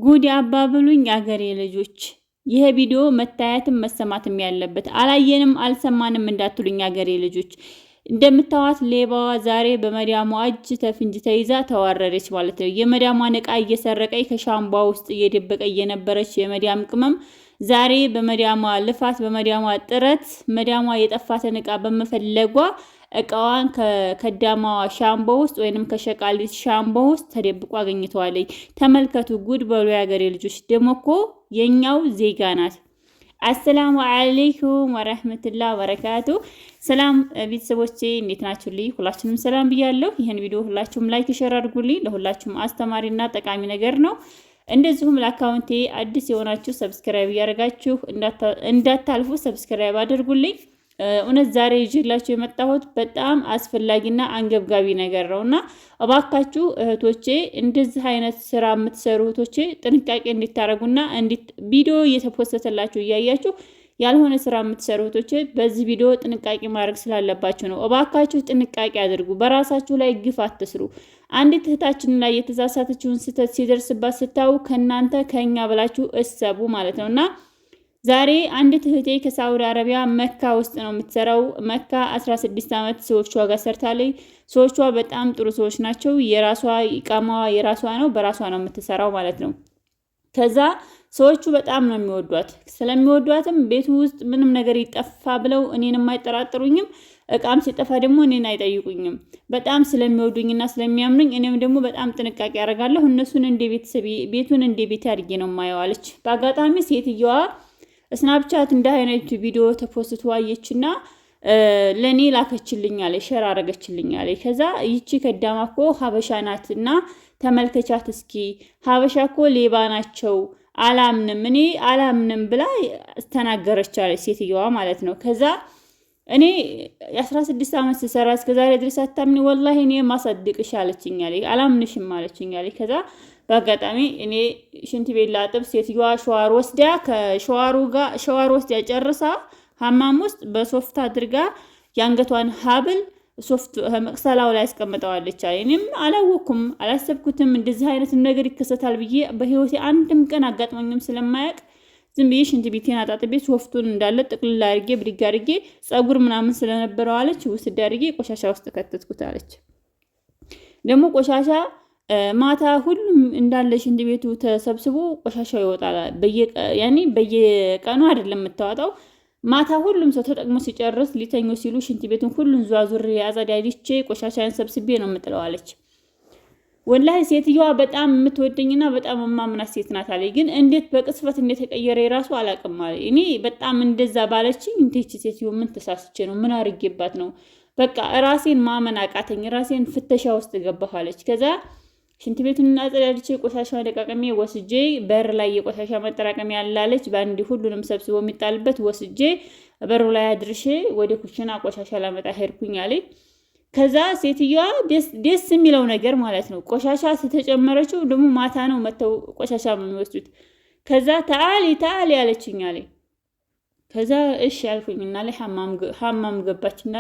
ጉድ አባብሉኝ አገሬ ልጆች። ይሄ ቪዲዮ መታየትም መሰማትም ያለበት አላየንም አልሰማንም እንዳትሉኝ አገሬ ልጆች። እንደምታዋት ሌባዋ ዛሬ በመዳሟ እጅ ተፍንጅ ተይዛ ተዋረደች ማለት ነው። የመዳሟን ዕቃ እየሰረቀች ከሻምቧ ውስጥ እየደበቀ የነበረች የመዳም ቅመም ዛሬ በመዳሟ ልፋት በመዳሟ ጥረት መዳሟ የጠፋትን ዕቃ በመፈለጓ እቃዋን ከከዳማዋ ሻምቦ ውስጥ ወይንም ከሸቃሊት ሻምቦ ውስጥ ተደብቆ አገኝተዋለች። ተመልከቱ፣ ጉድ በሉ ያገሬ ልጆች። ደግሞ እኮ የኛው ዜጋ ናት። አሰላሙ አለይኩም ወራህመቱላሂ ወበረካቱ። ሰላም ቤተሰቦቼ እንዴት ናችሁልኝ? ሁላችሁንም ሰላም ብያለሁ። ይሄን ቪዲዮ ሁላችሁም ላይክ ሼር አድርጉልኝ። ለሁላችሁም አስተማሪና ጠቃሚ ነገር ነው። እንደዚሁም ለአካውንቴ አዲስ የሆናችሁ ሰብስክራይብ እያደረጋችሁ እንዳታልፉ ሰብስክራይብ አድርጉልኝ። እውነት ዛሬ ይዤላችሁ የመጣሁት በጣም አስፈላጊና አንገብጋቢ ነገር ነውና እባካችሁ እህቶቼ እንደዚህ አይነት ስራ የምትሰሩ እህቶቼ ጥንቃቄ እንድታረጉና ቪዲዮ እየተፖስተላችሁ እያያችሁ ያልሆነ ስራ የምትሰሩ እህቶቼ በዚህ ቪዲዮ ጥንቃቄ ማድረግ ስላለባችሁ ነው። እባካችሁ ጥንቃቄ አድርጉ። በራሳችሁ ላይ ግፍ አትስሩ። አንዲት እህታችን ላይ የተሳሳተችውን ስህተት ሲደርስባት ስታዩ ከኛ ብላችሁ እሰቡ ማለት ነውና ዛሬ አንዲት እህቴ ከሳውዲ አረቢያ መካ ውስጥ ነው የምትሰራው። መካ 16 ዓመት ሰዎቿ ጋር ሰርታለች። ሰዎቿ በጣም ጥሩ ሰዎች ናቸው። የራሷ ኢቃማዋ የራሷ ነው፣ በራሷ ነው የምትሰራው ማለት ነው። ከዛ ሰዎቹ በጣም ነው የሚወዷት። ስለሚወዷትም ቤቱ ውስጥ ምንም ነገር ይጠፋ ብለው እኔንም አይጠራጥሩኝም፣ እቃም ሲጠፋ ደግሞ እኔን አይጠይቁኝም። በጣም ስለሚወዱኝና ስለሚያምኑኝ እኔም ደግሞ በጣም ጥንቃቄ ያደርጋለሁ። እነሱን እንደ ቤተሰብ ቤቱን እንደ ቤት አድርጌ ነው የማየዋለች። በአጋጣሚ ሴትየዋ ስናፕቻት እንደ አይነት ቪዲዮ ተፖስቶ አየችና ለኔ ላከችልኝ አለ፣ ሼር አረገችልኝ አለ። ከዛ ይቺ ከዳማ እኮ ሀበሻ ናትና ተመልከቻት እስኪ፣ ሀበሻ እኮ ሌባ ናቸው እኔ አላምንም ብላ ተናገረች አለ ሴትየዋ ማለት ነው። ከዛ እኔ የ16 ዓመት ስሰራ እስከዛሬ ድረስ አታምኒ፣ ወላሂ እኔ ማሰድቅሽ አለችኝ አለ፣ አላምንሽም አለችኝ አለ። ከዛ በአጋጣሚ እኔ ሽንት ቤት ላጥብ ሴትዮዋ ሸዋር ወስዳ ሸዋር ወስዳ ጨርሳ ሀማም ውስጥ በሶፍት አድርጋ የአንገቷን ሀብል ሶፍት መቅሰላው ላይ አስቀምጠዋለች አለ። እኔም አላወኩም አላሰብኩትም እንደዚህ አይነት ነገር ይከሰታል ብዬ በህይወቴ አንድም ቀን አጋጥሞኝም ስለማያውቅ ዝም ብዬ ሽንት ቤቴን አጣጥቤ ሶፍቱን እንዳለ ጥቅልል አድርጌ ብድግ አድርጌ ጸጉር ምናምን ስለነበረው አለች ውስድ አድርጌ ቆሻሻ ውስጥ ከተትኩት አለች። ደግሞ ቆሻሻ ማታ ሁሉም እንዳለ ሽንት ቤቱ ተሰብስቦ ቆሻሻው ይወጣል። በየቀኑ አይደለም የምታወጣው። ማታ ሁሉም ሰው ተጠቅሞ ሲጨርስ ሊተኙ ሲሉ ሽንት ቤቱን ሁሉን ዙሪያ አጸዳድቼ ቆሻሻን ሰብስቤ ነው የምጥለዋለች። ወላሂ ሴትዮዋ በጣም የምትወደኝና በጣም የማምናት ሴት ናት አለኝ። ግን እንዴት በቅጽበት እንደተቀየረ የራሱ አላውቅም አለ። እኔ በጣም እንደዛ ባለችኝ እንዴት ሴትዮ ምን ተሳስቼ ነው ምን አርጌባት ነው? በቃ ራሴን ማመን አቃተኝ። ራሴን ፍተሻ ውስጥ ገባሁ አለች። ከዛ ሽንት ቤቱን አጸዳድቼ ቆሻሻ ደቃቀሜ ወስጄ በር ላይ የቆሻሻ መጠራቀሚያ ያላለች በአንድ ሁሉንም ሰብስቦ የሚጣልበት ወስጄ በሩ ላይ አድርሼ ወደ ኩሽና ቆሻሻ ላመጣ ሄድኩኝ አለኝ። ከዛ ሴትዮዋ ደስ የሚለው ነገር ማለት ነው ቆሻሻ ስተጨመረችው ደግሞ ማታ ነው መተው ቆሻሻ የሚወስዱት። ከዛ ታሊ ያለችኝ አለኝ። ከዛ እሺ ያልኩኝና ላይ ሐማም ገባችና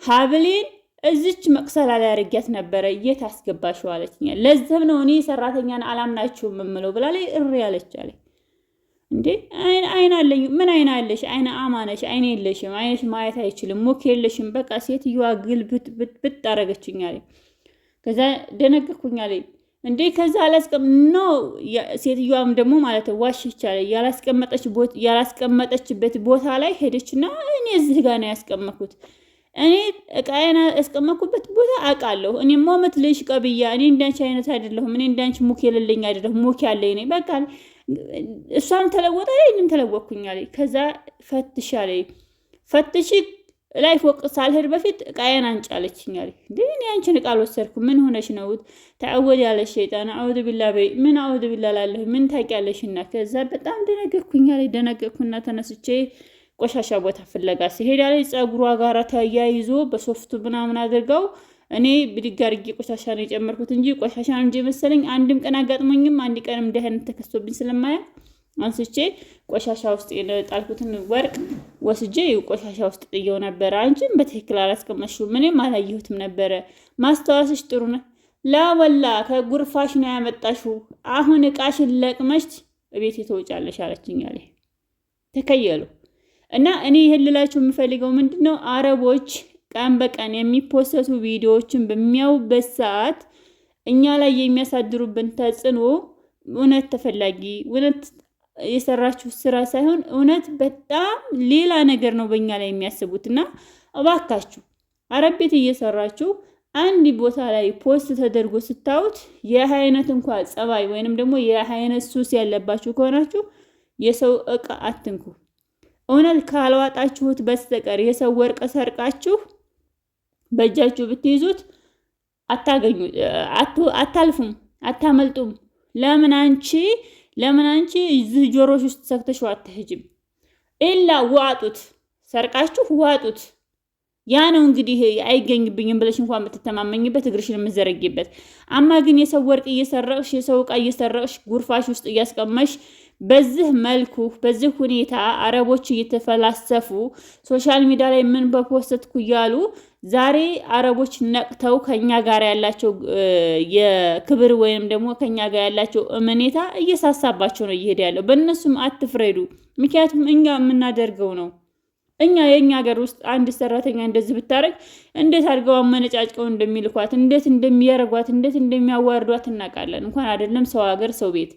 ሀብሌን እዚች መቅሰላ ላይ አርጊያት ነበረ የት አስገባሽው አለችኝ። ለዚህ ነው እኔ ሰራተኛን አላምናችሁም የምለው ብላ ላይ እሪ ያለች አለኝ። እንዴ አይን አለኝ? ምን አይን አለሽ? አይነ አማነሽ? አይን የለሽም? አይንሽ ማየት አይችልም? ሞክ የለሽም? በቃ ሴትዮዋ ግልብት ብት አረገችኝ አለኝ። ከዛ ደነገርኩኝ አለኝ። እንዴ ከዛ ሴትዮዋም ደግሞ ማለት ዋሽች አለኝ። ያላስቀመጠችበት ቦታ ላይ ሄደችና እኔ እዚህ ጋር ነው ያስቀመጥኩት፣ እኔ እቃዬን ያስቀመጥኩበት ቦታ አውቃለሁ። እኔ ሞመት ልሽ ቀብያ እኔ እንዳንቺ አይነት አይደለሁም። እኔ እንዳንቺ ሙክ የሌለኝ አይደለሁም። ሙክ ያለኝ ነኝ። በቃ እሷም ተለወጠ እኔም ተለወቅኩኝ አለኝ። ከዛ ፈትሽ ላይ ፎቅ ሳልሄድ በፊት እቃዬን አንቺ አለችኝ አለኝ። እንዴ እኔ አንቺን እቃ አልወሰድኩም። ምን ሆነሽ ነው? ተዓወድ ያለ ሸይጣን አውድ ቢላ በይ ምን አውድ ቢላ ላለሁ ምን ታውቂያለሽና። ከዛ በጣም ደነገርኩኝ አለኝ። ደነገርኩና ተነስቼ ቆሻሻ ቦታ ፍለጋ ሲሄድ አለኝ። ጸጉሯ ጋራ ተያይዞ በሶፍቱ ምናምን አድርገው እኔ ብድግ አድርጌ ቆሻሻ ነው የጨመርኩት እንጂ ቆሻሻ ነው እንጂ መሰለኝ አንድም ቀን አጋጥሞኝም አንድ ቀንም ደህን ተከስቶብኝ ስለማያውቅ አንስቼ ቆሻሻ ውስጥ የጣልኩትን ወርቅ ወስጄ ቆሻሻ ውስጥ ጥየው ነበር። አንቺም በትክክል አላስቀመጥሽውም፣ ምንም አላየሁትም ነበረ። ማስተዋስሽ ጥሩ ነው። ላ ወላ ከጉርፋሽ ነው ያመጣሽው። አሁን እቃሽን ለቅመሽ ቤት ትወጫለሽ አለችኝ አለ። ተከየሉ እና እኔ ይሄን ልላችሁ የምፈልገው ምንድነው አረቦች ቀን በቀን የሚፖሰቱ ቪዲዮዎችን በሚያዩበት ሰዓት እኛ ላይ የሚያሳድሩብን ተጽዕኖ እውነት ተፈላጊ እውነት የሰራችሁ ስራ ሳይሆን እውነት በጣም ሌላ ነገር ነው በእኛ ላይ የሚያስቡትና እባካችሁ አረብ ቤት እየሰራችሁ አንድ ቦታ ላይ ፖስት ተደርጎ ስታዩት ይህ አይነት እንኳን ጸባይ ወይንም ደግሞ ይህ አይነት ሱስ ያለባችሁ ከሆናችሁ የሰው እቃ አትንኩ። እውነት ካልዋጣችሁት በስተቀር የሰው ወርቅ ሰርቃችሁ በእጃችሁ ብትይዙት አታልፉም፣ አታመልጡም። ለምን አንቺ እዚህ ጆሮሽ ውስጥ ሰክተሽው አትሄጂም? ኢላ ዋጡት፣ ሰርቃችሁ ዋጡት። ያ ነው እንግዲህ አይገኝብኝም ብለሽ እንኳን የምትተማመኝበት እግርሽን የምትዘረጊበት። አማ ግን የሰው ወርቅ እየሰረቅሽ የሰው እቃ እየሰረቅሽ ጉርፋሽ ውስጥ እያስቀመሽ በዚህ መልኩ በዚህ ሁኔታ አረቦች እየተፈላሰፉ ሶሻል ሚዲያ ላይ ምን በፖስትኩ እያሉ ዛሬ አረቦች ነቅተው ከኛ ጋር ያላቸው የክብር ወይንም ደግሞ ከኛ ጋር ያላቸው እምኔታ እየሳሳባቸው ነው እየሄደ ያለው። በእነሱም አትፍረዱ፣ ምክንያቱም እኛ የምናደርገው ነው። እኛ የኛ ሀገር ውስጥ አንድ ሰራተኛ እንደዚህ ብታረግ እንዴት አድርገው አመነጫጭቀው እንደሚልኳት፣ እንዴት እንደሚያረጓት፣ እንዴት እንደሚያዋርዷት እናውቃለን። እንኳን አይደለም ሰው ሀገር ሰው ቤት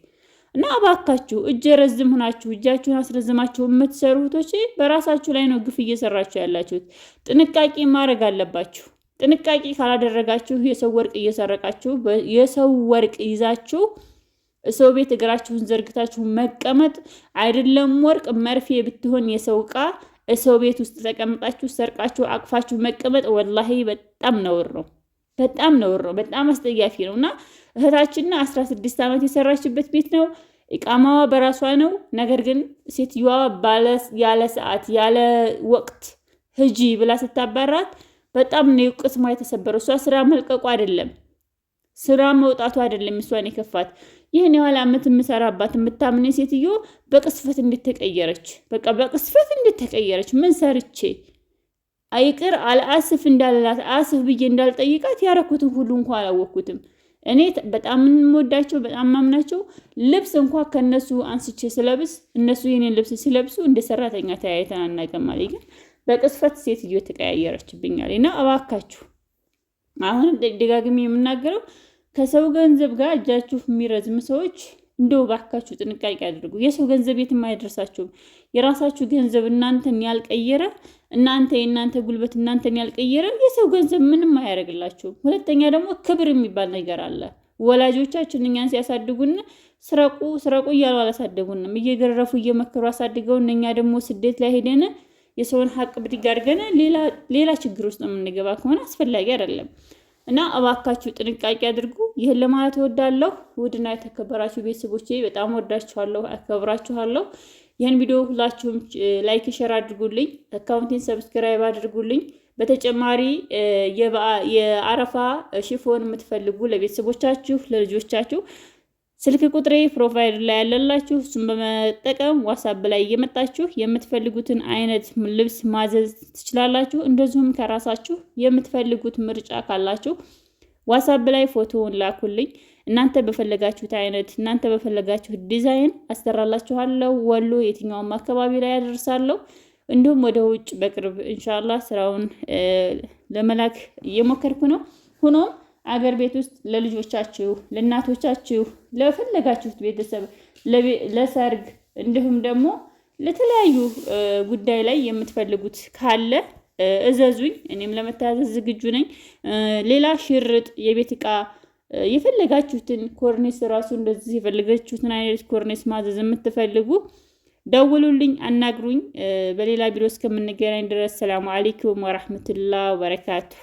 እና እባካችሁ እጅ ረዝም ሆናችሁ እጃችሁን አስረዝማችሁ የምትሰሩ እህቶች በራሳችሁ ላይ ነው ግፍ እየሰራችሁ ያላችሁት። ጥንቃቄ ማድረግ አለባችሁ። ጥንቃቄ ካላደረጋችሁ የሰው ወርቅ እየሰረቃችሁ የሰው ወርቅ ይዛችሁ ሰው ቤት እግራችሁን ዘርግታችሁ መቀመጥ አይደለም ወርቅ መርፌ ብትሆን የሰው ዕቃ ሰው ቤት ውስጥ ተቀምጣችሁ ሰርቃችሁ አቅፋችሁ መቀመጥ ወላሂ በጣም ነውር ነው። በጣም ነውር ነው። በጣም አስጠያፊ ነውና እህታችንና 16 ዓመት የሰራችበት ቤት ነው። ኢቃማዋ በራሷ ነው። ነገር ግን ሴትዮዋ ያለ ሰዓት ያለ ወቅት ሂጂ ብላ ስታባራት በጣም ነው ቅስሟ የተሰበረው። እሷ ስራ መልቀቁ አይደለም ስራ መውጣቱ አይደለም እሷን የከፋት። ይህን ያህል ዓመት የምሰራባት የምታምን ሴትዮ በቅስፈት እንድትቀየረች በቃ በቅስፈት እንድትቀየረች ምን ሰርቼ አይቅር አልአስፍ እንዳለላት አስፍ ብዬ እንዳልጠይቃት ያረኩትን ሁሉ እንኳን አላወኩትም። እኔ በጣም የምወዳቸው በጣም ማምናቸው ልብስ እንኳን ከነሱ አንስቼ ስለብስ እነሱ የኔን ልብስ ሲለብሱ እንደ ሰራተኛ ተያይተን አናውቅም ማለት ግን በቅስፈት ሴትዮ ተቀያየረችብኛል። እና እባካችሁ አሁን ደጋግሜ የምናገረው ከሰው ገንዘብ ጋር እጃችሁ የሚረዝም ሰዎች እንደው ባካችሁ ጥንቃቄ አድርጉ። የሰው ገንዘብ የትም አይደርሳችሁም። የራሳችሁ ገንዘብ እናንተን ያልቀየረ የእናንተ ጉልበት እናንተን ያልቀየረ የሰው ገንዘብ ምንም አያደርግላችሁም። ሁለተኛ ደግሞ ክብር የሚባል ነገር አለ። ወላጆቻችን እኛን ሲያሳድጉን ስረቁ እያሉ አላሳደጉንም። እየገረፉ እየመከሩ አሳድገውን እኛ ደግሞ ስደት ላይ ሄደን የሰውን ሀቅ ብድግ አድርገን ሌላ ችግር ውስጥ የምንገባ ከሆነ አስፈላጊ አይደለም እና እባካችሁ ጥንቃቄ አድርጉ። ይህን ለማለት እወዳለሁ። ውድና የተከበራችሁ ቤተሰቦቼ በጣም ወዳችኋለሁ፣ አከብራችኋለሁ። ይህን ቪዲዮ ሁላችሁም ላይክ ሼር አድርጉልኝ፣ አካውንቴን ሰብስክራይብ አድርጉልኝ። በተጨማሪ የአረፋ ሽፎን የምትፈልጉ ለቤተሰቦቻችሁ ለልጆቻችሁ ስልክ ቁጥሬ ፕሮፋይል ላይ ያለላችሁ እሱን በመጠቀም ዋትስአፕ ላይ እየመጣችሁ የምትፈልጉትን አይነት ልብስ ማዘዝ ትችላላችሁ። እንደዚሁም ከራሳችሁ የምትፈልጉት ምርጫ ካላችሁ ዋትስአፕ ላይ ፎቶውን ላኩልኝ። እናንተ በፈለጋችሁት አይነት እናንተ በፈለጋችሁት ዲዛይን አሰራላችኋለሁ። ወሎ የትኛውም አካባቢ ላይ ያደርሳለሁ። እንዲሁም ወደ ውጭ በቅርብ ኢንሻአላህ ስራውን ለመላክ እየሞከርኩ ነው። ሆኖም አገር ቤት ውስጥ ለልጆቻችሁ ለእናቶቻችሁ ለፈለጋችሁት ቤተሰብ ለሰርግ እንዲሁም ደግሞ ለተለያዩ ጉዳይ ላይ የምትፈልጉት ካለ እዘዙኝ። እኔም ለመታዘዝ ዝግጁ ነኝ። ሌላ ሽርጥ የቤት ዕቃ የፈለጋችሁትን ኮርኔስ ራሱ እንደዚህ የፈለጋችሁትን አይነት ኮርኔስ ማዘዝ የምትፈልጉ ደውሉልኝ፣ አናግሩኝ። በሌላ ቪዲዮ እስከምንገናኝ ድረስ ሰላም አለይኩም ወራህመቱላሂ ወበረካቱሁ።